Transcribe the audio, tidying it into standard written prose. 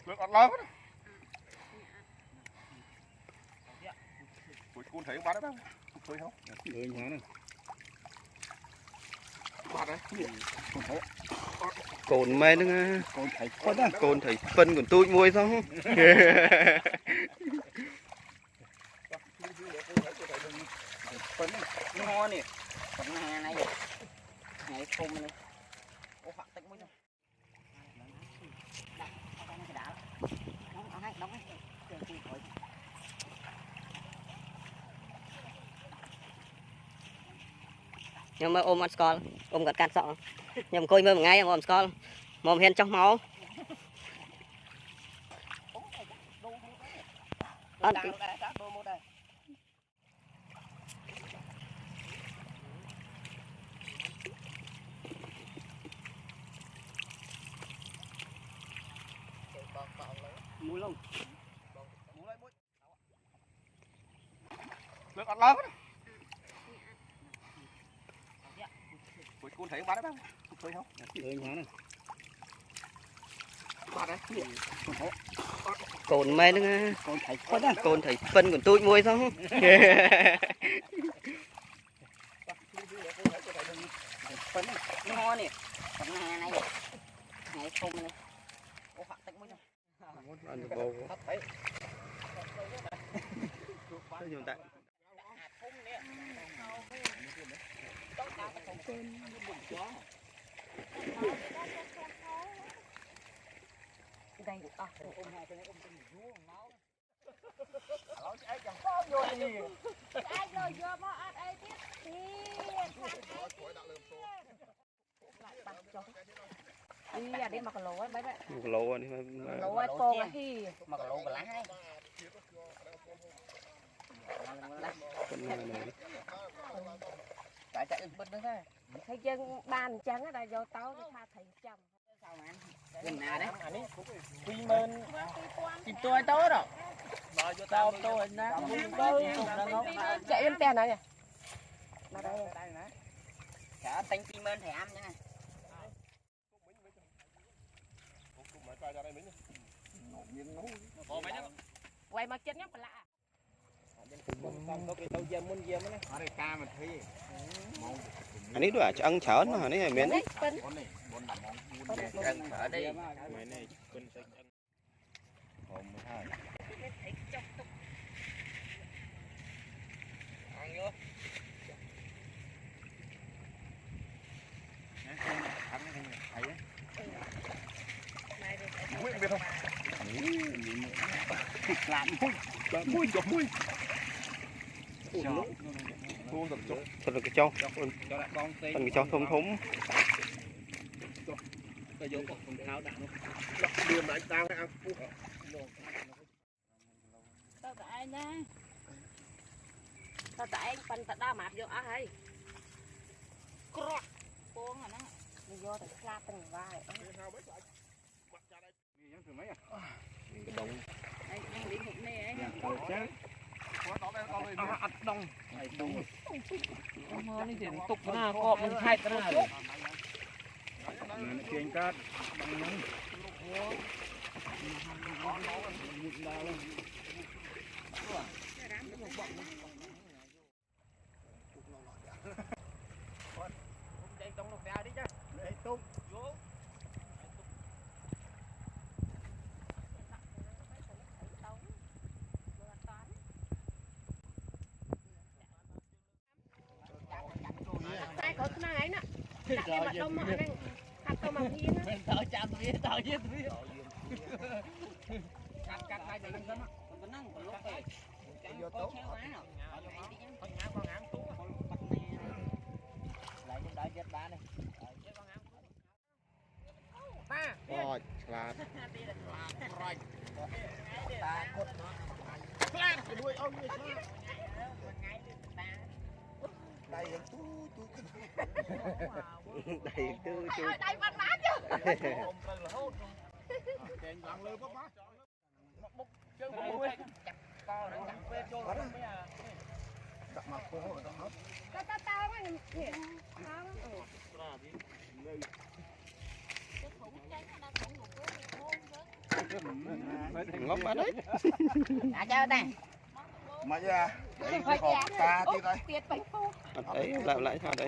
Lượt ăn lớn đó. Cuốn thấy bán đó. Khơi không? Khơi nhá nè. Bán đấy. Cồn mê nữa. Cồn thấy phân của tôi mua xong. Phân nó ngon nè. Phân này này. Này khum này. Ô phạt tách mũi rồi. Nhưng mà ôm ăn scol, ôm gật cạn sọ. Nhưng coi mơ một ngày ôm scol, mồm hen trong máu. Mũi lông. Lượt ăn lớn đó. Cuốn thấy bán đó. Khơi không? Khơi nhá nè. Bán đấy. Cồn mê nữa. Cồn thấy phân của tôi mua xong. Phân nó ngon nè. Phân này này. Này khum này. Ô phạt tách mũi rồi. Ăn được bầu. Đây, đi đi mặc lỗ ấy bấy đấy. Mặc lỗ đi Lỗ ấy cô ấy thì Mặc lỗ của láng ấy. Chạy chạy bật nữa thôi. thấy chân bàn trắng ở đây vô tao thì tha thấy chồng. Sao mà anh? Quần nào đấy? Anh ấy quy mơn chìm tôi tối rồi. Rồi cho tao tôi nè. Chạy lên tiền này nè. Mà đây nè. Cả tánh quy mơn thẻ am nha. quay mặt chân nhá lạ. Anh ấy đuổi ăn chớn mà anh ấy miếng đấy. Ở đây. Mũi biết không? Làm Mũi chọc mũi. Thu thật chọc. Thật là cái cho. Phần cái cho thôm thúng. Cái dấu của con tháo đạn luôn. Điềm lại tao hay ăn. Tao tại anh nha. Tao tại anh phần tao đa mạp vô á hay. Crot. Buông hả nó. Đi vô thì slap từng vai. Đông. Đây đang đi hụt nè anh. đông. Nó đi tiền tục na cọp mình khai cái nào. Trên cát bằng nắng. Tay có cái này nè. Đặt cái mặt đông mọi này. Hạt tao mặc nhiên á. Tao chạm tao giết cắt hai cái lưng đó. Còn năng còn lúc này. Vô tốt. Lại chúng đợi chết ba này. Rồi, là Rồi. Ta cốt nó. Lan cái đuôi ông như thế. Đây đầy tư chú. Đây bắt má chứ. Kèn lặng lơ có má. chân mũi chặt co nó chặt về cho nó mới à. Đặt mặt cô rồi đó. Tao quá nhỉ. Tao. Cái thủng trắng nó đang thủng một cái hôn ngốc quá đấy. đã cho ta mà ra đây cái hộp ta chứ đây tiệt bánh phô Đấy làm lại sao đây.